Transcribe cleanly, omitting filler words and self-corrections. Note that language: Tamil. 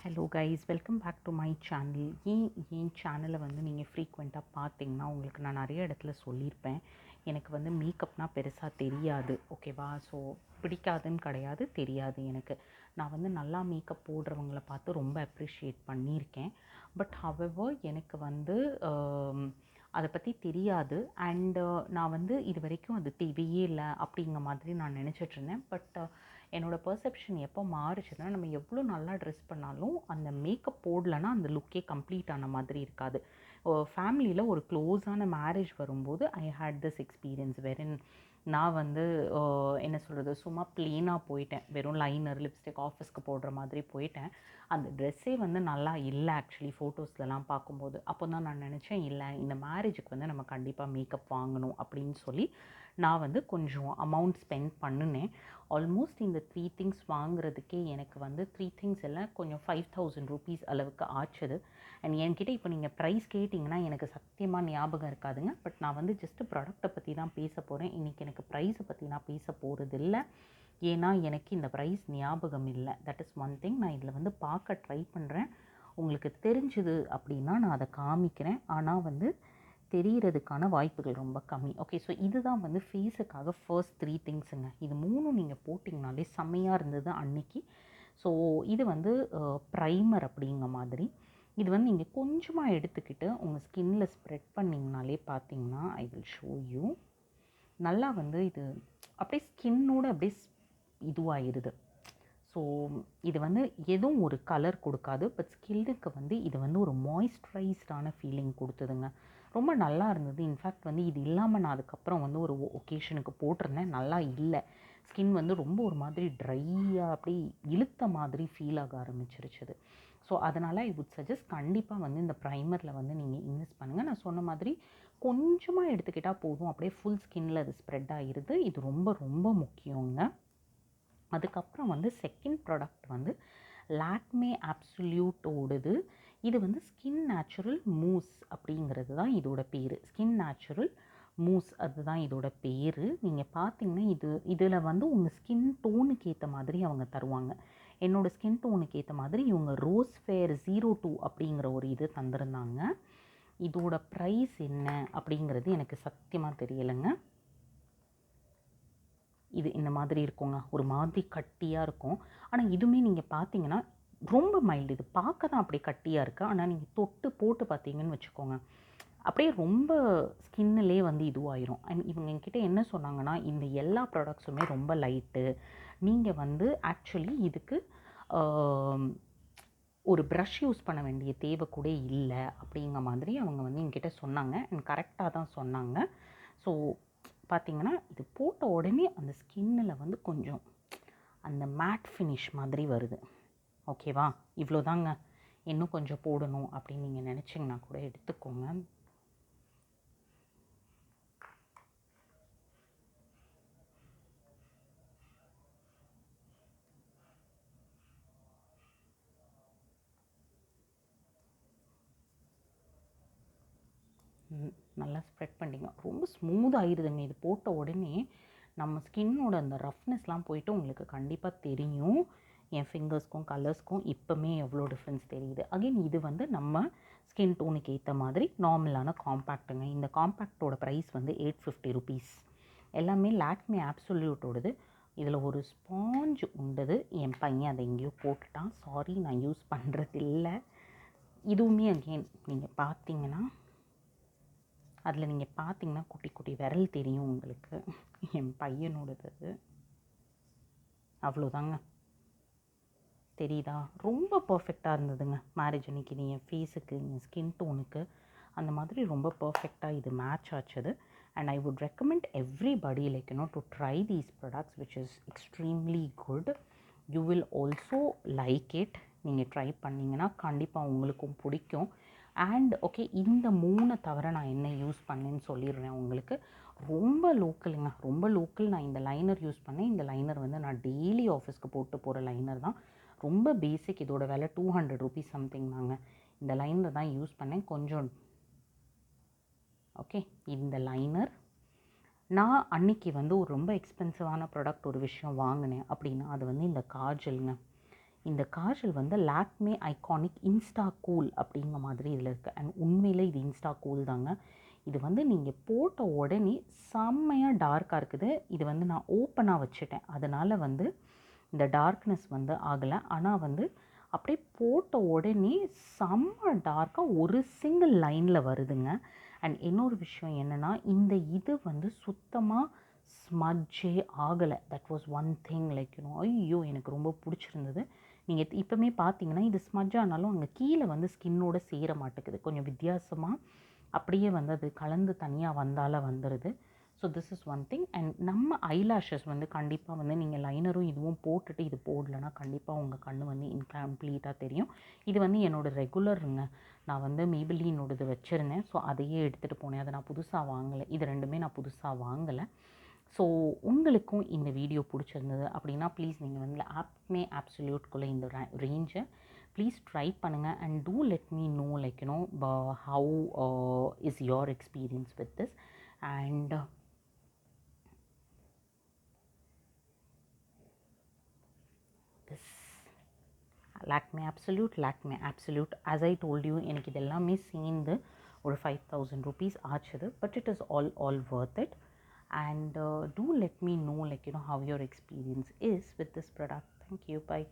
Hello guys, welcome back to my channel. என் சேனலை நீங்கள் ஃப்ரீக்வெண்ட்டாக பார்த்தீங்கன்னா உங்களுக்கு நான் நிறைய இடத்துல சொல்லியிருப்பேன். எனக்கு மேக்கப்னால் பெருசாக தெரியாது, ஓகேவா? ஸோ பிடிக்காதுன்னு கிடையாது, தெரியாது எனக்கு. நான் நல்லா மேக்கப் போடுறவங்கள பார்த்து ரொம்ப அப்ரிஷியேட் பண்ணியிருக்கேன். பட் ஹவெவர் எனக்கு அதை பற்றி தெரியாது. அண்டு நான் இது வரைக்கும் அது தேவையே இல்லை அப்படிங்கிற மாதிரி நான் நினச்சிட்ருந்தேன். பட் என்னோடய பெர்செப்ஷன் எப்போ மாறுச்சுன்னா, நம்ம எவ்வளோ நல்லா ட்ரெஸ் பண்ணாலும் அந்த மேக்கப் போடலைன்னா அந்த லுக்கே கம்ப்ளீட் ஆன மாதிரி இருக்காது. ஃபேமிலியில் ஒரு க்ளோஸான மேரேஜ் வரும்போது ஐ ஹேட் திஸ் எக்ஸ்பீரியன்ஸ் வெரின் நான் என்ன சொல்கிறது, சும்மா ப்ளெயினாக போயிட்டேன். வெறும் லைனர், லிப்ஸ்டிக், ஆஃபீஸ்க்கு போடுற மாதிரி போயிட்டேன். அந்த ட்ரெஸ்ஸே நல்லா இல்லை ஆக்சுவலி ஃபோட்டோஸ்லலாம் பார்க்கும்போது. அப்போ தான் நான் நினச்சேன், இல்லை இந்த மேரேஜுக்கு நம்ம கண்டிப்பாக மேக்கப் வாங்கணும் அப்படின்னு சொல்லி நான் கொஞ்சம் அமௌண்ட் ஸ்பெண்ட் பண்ணினேன். ஆல்மோஸ்ட் இந்த 3 திங்ஸ் வாங்குறதுக்கே எனக்கு 3 திங்ஸ் எல்லாம் கொஞ்சம் 5000 ரூபீஸ் அளவுக்கு ஆச்சுது. அண்ட் என்கிட்ட இப்போ நீங்கள் ப்ரைஸ் கேட்டிங்கன்னா எனக்கு சத்தியமாக ஞாபகம் இருக்காதுங்க. பட் நான் ஜஸ்ட்டு ப்ராடக்ட்டை பற்றி தான் பேச போகிறேன். இன்றைக்கி எனக்கு ப்ரைஸை பற்றி நான் பேச போகிறது இல்லை. ஏன்னா எனக்கு இந்த ப்ரைஸ் ஞாபகம் இல்லை. That is one thing. நான் இதில் பார்க்க ட்ரை பண்ணுறேன். உங்களுக்கு தெரிஞ்சுது அப்படின்னா நான் அதை காமிக்கிறேன். ஆனால் தெரியறதுக்கான வாய்ப்புகள் ரொம்ப கம்மி. ஓகே, ஸோ இதுதான் ஃபேஸுக்காக ஃபர்ஸ்ட் 3 திங்ஸுங்க. இது 3 நீங்கள் போட்டிங்கனாலே செம்மையாக இருந்தது அன்னைக்கு. ஸோ இது ப்ரைமர் அப்படிங்கிற மாதிரி. இது நீங்கள் கொஞ்சமாக எடுத்துக்கிட்டு உங்கள் ஸ்கின்னில் ஸ்ப்ரெட் பண்ணிங்கனாலே பார்த்தீங்கன்னா, ஐ வில் ஷோ யூ. நல்லா இது அப்படியே ஸ்கின்னோட அப்படியே இதுவாகிடுது. ஸோ இது எதுவும் ஒரு கலர் கொடுக்காது. பட் ஸ்கின்னுக்கு இது ஒரு மாய்ஸ்சரைஸ்டான ஃபீலிங் கொடுத்ததுங்க. ரொம்ப நல்லா இருந்தது. இன்ஃபேக்ட் இது இல்லாமல் நான் அதுக்கப்புறம் ஒரு ஒகேஷனுக்கு போட்டிருந்தேன். நல்லா இல்லை. ஸ்கின் ரொம்ப ஒரு மாதிரி ட்ரையாக அப்படி இழுத்த மாதிரி ஃபீல் ஆக ஆரம்பிச்சிருச்சுது. ஸோ அதனால் ஐ வுட் சஜஸ்ட் கண்டிப்பாக இந்த ப்ரைமரில் நீங்கள் இன்வெஸ்ட் பண்ணுங்கள். நான் சொன்ன மாதிரி கொஞ்சமாக எடுத்துக்கிட்டால் போதும். அப்படியே ஃபுல் ஸ்கின்னில் அது ஸ்ப்ரெட் ஆகிடுது. இது ரொம்ப ரொம்ப முக்கியங்க. அதுக்கப்புறம் செகண்ட் ப்ராடக்ட் லாக்மே அப்சல்யூட்டோடது. இது ஸ்கின் நேச்சுரல் மூஸ் அப்படிங்கிறது தான் இதோட பேர். ஸ்கின் நேச்சுரல் மூஸ் அதுதான் இதோட பேர். நீங்கள் பார்த்தீங்கன்னா இதில் உங்கள் ஸ்கின் டோனுக்கு ஏற்ற மாதிரி அவங்க தருவாங்க. என்னோடய ஸ்கின் டோனுக்கு ஏற்ற மாதிரி இவங்க ரோஸ் ஃபேர் 02 அப்படிங்கிற ஒரு இது தந்திருந்தாங்க. இதோட ப்ரைஸ் என்ன அப்படிங்கிறது எனக்கு சத்தியமாக தெரியலைங்க. இது இந்த மாதிரி இருக்குங்க. ஒரு மாதிரி கட்டியாக இருக்கும். ஆனால் இதுவுமே நீங்கள் பார்த்தீங்கன்னா ரொம்ப மைல்டு. இது பார்க்க தான் அப்படியே கட்டியாக இருக்குது. ஆனால் நீங்கள் தொட்டு போட்டு பார்த்தீங்கன்னு வச்சுக்கோங்க, அப்படியே ரொம்ப ஸ்கின்னிலே இதுவாயிரும். அண்ட் இவங்க என்கிட்ட என்ன சொன்னாங்கன்னா, இந்த எல்லா ப்ராடக்ட்ஸுமே ரொம்ப லைட்டு. நீங்கள் ஆக்சுவலி இதுக்கு ஒரு ப்ரஷ் யூஸ் பண்ண வேண்டிய தேவை கூட இல்லை அப்படிங்கிற மாதிரி அவங்க என்கிட்ட சொன்னாங்க. அண்ட் கரெக்டாக தான் சொன்னாங்க. ஸோ பார்த்திங்கன்னா இது போட்ட உடனே அந்த ஸ்கின்னில் கொஞ்சம் அந்த மேட் ஃபினிஷ் மாதிரி வருது. ஓகேவா? இவ்வளோதாங்க. இன்னும் கொஞ்சம் போடணும் அப்படின்னு நீங்கள் நினச்சிங்கன்னா கூட எடுத்துக்கோங்க. நல்லா ஸ்ப்ரெட் பண்ணிங்க. ரொம்ப ஸ்மூத் ஆகிடுதுங்க. இது போட்ட உடனே நம்ம ஸ்கின்னோட அந்த ரஃப்னஸ்லாம் போயிட்டு உங்களுக்கு கண்டிப்பாக தெரியும். என் ஃபிங்கர்ஸ்க்கும் கலர்ஸ்க்கும் இப்போமே எவ்வளோ டிஃப்ரென்ஸ் தெரியுது. அகைன் இது நம்ம ஸ்கின் டோனுக்கு ஏற்ற மாதிரி நார்மலான காம்பேக்ட்டுங்க. இந்த காம்பேக்டோட ப்ரைஸ் 850 ரூபீஸ். எல்லாமே லாக்மே அப்சல்யூட்டோடது. இதில் ஒரு ஸ்பாஞ்ச் உண்டது. என் பையன் அதை எங்கேயோ போட்டுட்டான். சாரி, நான் யூஸ் பண்ணுறது இல்லை. இதுவுமே அகெயின் நீங்கள் பார்த்தீங்கன்னா அதில் நீங்கள் பார்த்தீங்கன்னா குட்டி குட்டி விரல் தெரியும் உங்களுக்கு. என் பையனோடது அது. அவ்வளோதாங்க. தெரியுதா? ரொம்ப பர்ஃபெக்டாக இருந்ததுங்க மேரேஜ் அன்றைக்கி. இது என் ஃபேஸுக்கு, என் ஸ்கின் டோனுக்கு அந்த மாதிரி ரொம்ப பர்ஃபெக்டாக இது மேட்ச் ஆச்சுது. And I would recommend everybody to try these products which is extremely good. You will also like it. நீங்கள் ட்ரை பண்ணிங்கன்னா கண்டிப்பாக உங்களுக்கும் பிடிக்கும். அண்ட் ஓகே, இந்த 3 தவிர நான் என்ன யூஸ் பண்ணேன்னு சொல்லிடுறேன் உங்களுக்கு. ரொம்ப லோக்கலுங்க, ரொம்ப லோக்கல். நான் இந்த லைனர் யூஸ் பண்ணேன். இந்த லைனர் நான் டெய்லி ஆஃபீஸ்க்கு போட்டு போகிற லைனர் தான். ரொம்ப பேசிக். இதோட விலை 200 ரூபீஸ் சம்திங் தாங்க. இந்த லைனர் தான் யூஸ் பண்ணேன் கொஞ்சம். ஓகே, இந்த லைனர் நான் அன்றைக்கி ஒரு ரொம்ப எக்ஸ்பென்சிவான ப்ராடக்ட் ஒரு விஷயம் வாங்கினேன் அப்படின்னா அது இந்த காஜலுங்க. இந்த காஜல் வந்து லாக்மே ஐகானிக் இன்ஸ்டா கூல் அப்படிங்கிற மாதிரி இதில் இருக்குது. அண்ட் உண்மையில் இது இன்ஸ்டா கூல் தாங்க. இது வந்து நீங்கள் போட்ட உடனே செம்மையாக டார்க்காக இருக்குது. இது வந்து நான் ஓப்பனாக வச்சுட்டேன், அதனால் வந்து இந்த டார்க்னஸ் வந்து ஆகலை. ஆனால் வந்து அப்படியே போட்ட உடனே செம்ம டார்க்காக ஒரு சிங்கிள் லைனில் வருதுங்க. அண்ட் இன்னொரு விஷயம் என்னென்னா, இந்த இது வந்து சுத்தமாக ஸ்மட்ஜே ஆகலை. That was one thing like ஐயோ எனக்கு ரொம்ப பிடிச்சிருந்தது. நீங்கள் இப்போமே பார்த்தீங்கன்னா இது ஸ்மட்ஜ் ஆனாலும் அங்கே கீழே வந்து ஸ்கின்னோட சேர மாட்டேங்குது. கொஞ்சம் வித்தியாசமாக அப்படியே வந்து அது கலந்து தனியாக வந்தால வந்துடுது. So this is one thing. And நம்ம ஐலாஷஸ் வந்து கண்டிப்பாக வந்து நீங்கள் லைனரும் இதுவும் போட்டுட்டு இது போடலைன்னா கண்டிப்பாக உங்கள் கண் வந்து இன்கம்ப்ளீட்டாக தெரியும். இது வந்து என்னோடய ரெகுலருங்க. நான் வந்து மேபிலினோடது வச்சுருந்தேன். ஸோ அதையே எடுத்துகிட்டு போனேன். அதை நான் புதுசாக வாங்கலை. இது ரெண்டுமே நான் புதுசாக வாங்கலை. ஸோ உங்களுக்கும் இந்த வீடியோ பிடிச்சிருந்தது அப்படின்னா ப்ளீஸ் நீங்கள் வந்து லாக்மே அப்சல்யூட்குள்ளே இந்த ரேஞ்சை ப்ளீஸ் ட்ரை பண்ணுங்கள். And do let me know like how is your experience with this. அண்ட் this Lakme absolute as I told you எனக்கு இது எல்லாமே சேர்ந்து ஒரு 5,000 rupees ஆச்சுது. But it is all worth it. And do let me know how your experience is with this product. Thank you. Bye.